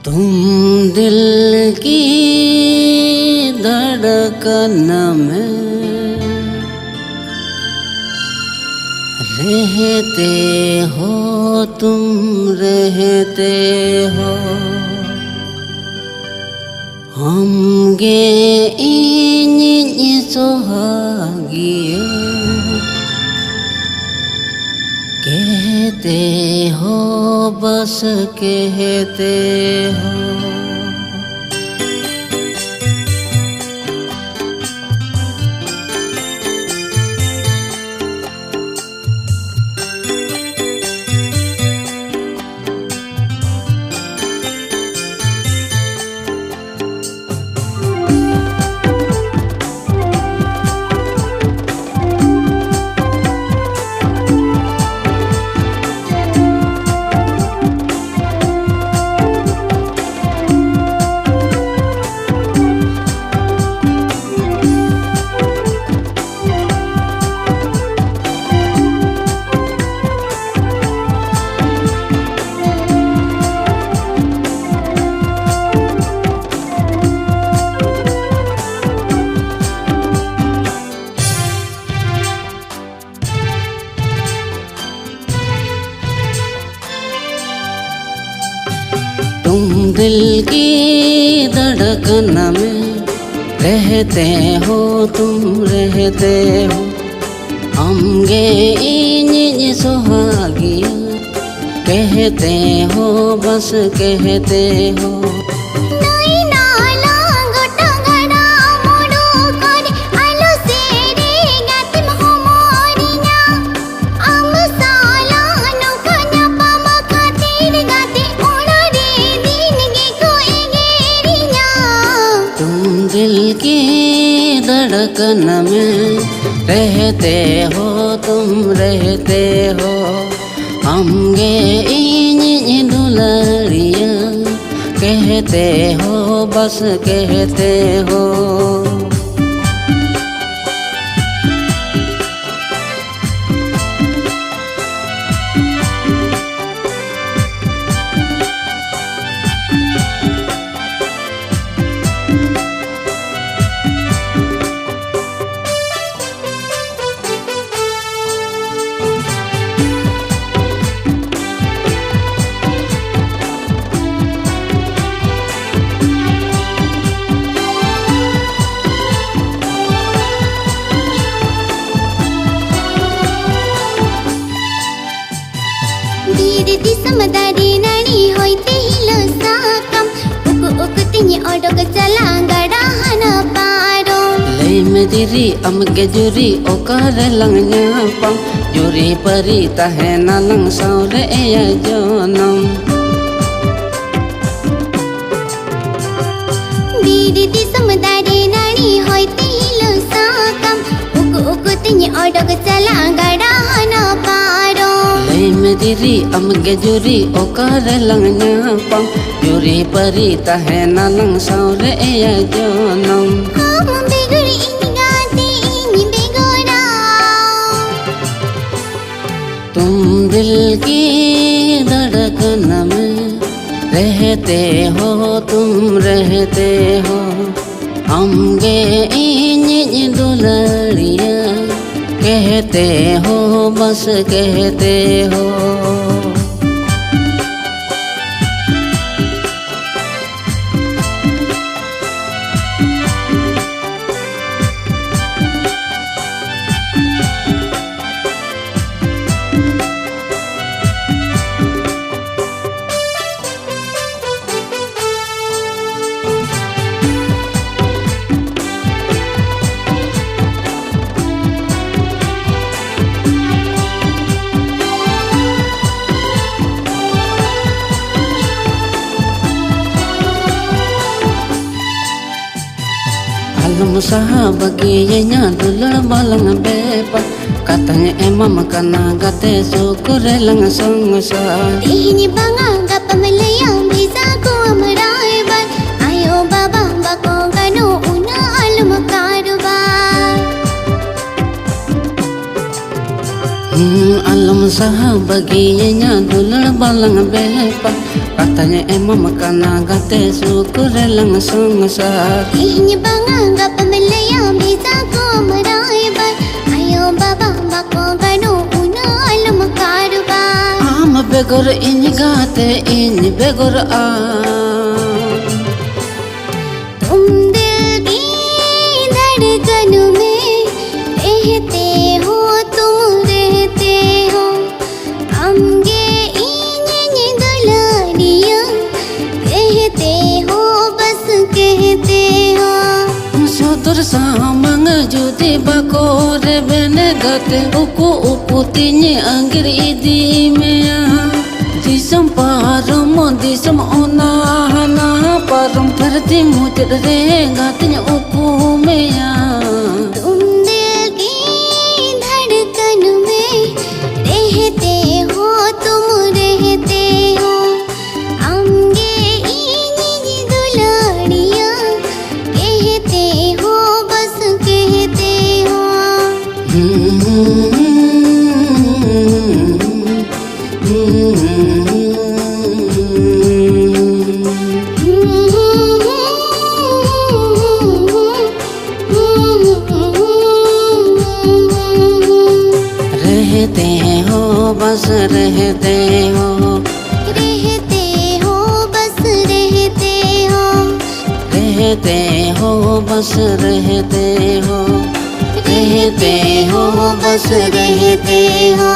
तुम दिल की धड़कन में रहते हो, तुम रहते हो। हम गे इन्हीं सुहागिया कहते हो, बस कहते हो। तुम दिल की धड़कन में रहते हो, तुम रहते हो। हम गे इन्हीं सुहागिया कहते हो, बस कहते हो। दिल की धड़कन में रहते हो, तुम रहते हो। हम गे इन्हीं दुलारिया कहते हो, बस कहते हो। समदारी नणी होइते हिलो साकम उक उक तिनी ओडोक चला गड़ा हन पारो ले मेदिरी अमगे जुरी ओकर लंगnya pang जुरी परी तहे नलंग सौरे या जनम दीदी समदारी नणी होइते हिलो साकम उक उक तिनी ओडोक चला गड़ा हन पारो मेदिरी अमगे जुरी ओकर लंगnya pang जुरी परी तहे नलंग सौरे या जनम हम बेगुरी इनी गाते इनी बेगोरा। तुम दिल की धड़कन में रहते हो, तुम रहते हो। हम गे इन्हीं दुलारिया कहते हो, बस कहते हो। Alam sahabagi nya dulur balang bepa katanya emam kana gate syukur lang songsa ini banga gap melayang bisa ku amrai ban ayo baba bako gano una alam karubar alam sahabagi nya dulur balang bepa Katanya emang makanan gate syukur langsung sah. Ini banganggap pemilihan bisa ku meraihkan. Ayo baba bako gano una alam karubar. Am begor ini gate ini begor तुम दिल की धड़कन में रहते हो तुम रहते हो हम ये इन दुलारियां कहते हो बस कहते हो Sotor samang judi bakor bene gate uku tinye angir idi mea disam param disam ona hana param perti mujud re gatnya uku mea तुम दिल की धड़कन में रहते हो तुम रहते हो हम ये इन दुलारियां कहते हो बस कहते हो रहते हो बस रहते हो रहते हो बस रहते हो रहते हो बस रहते हो रहते हो बस रहते हो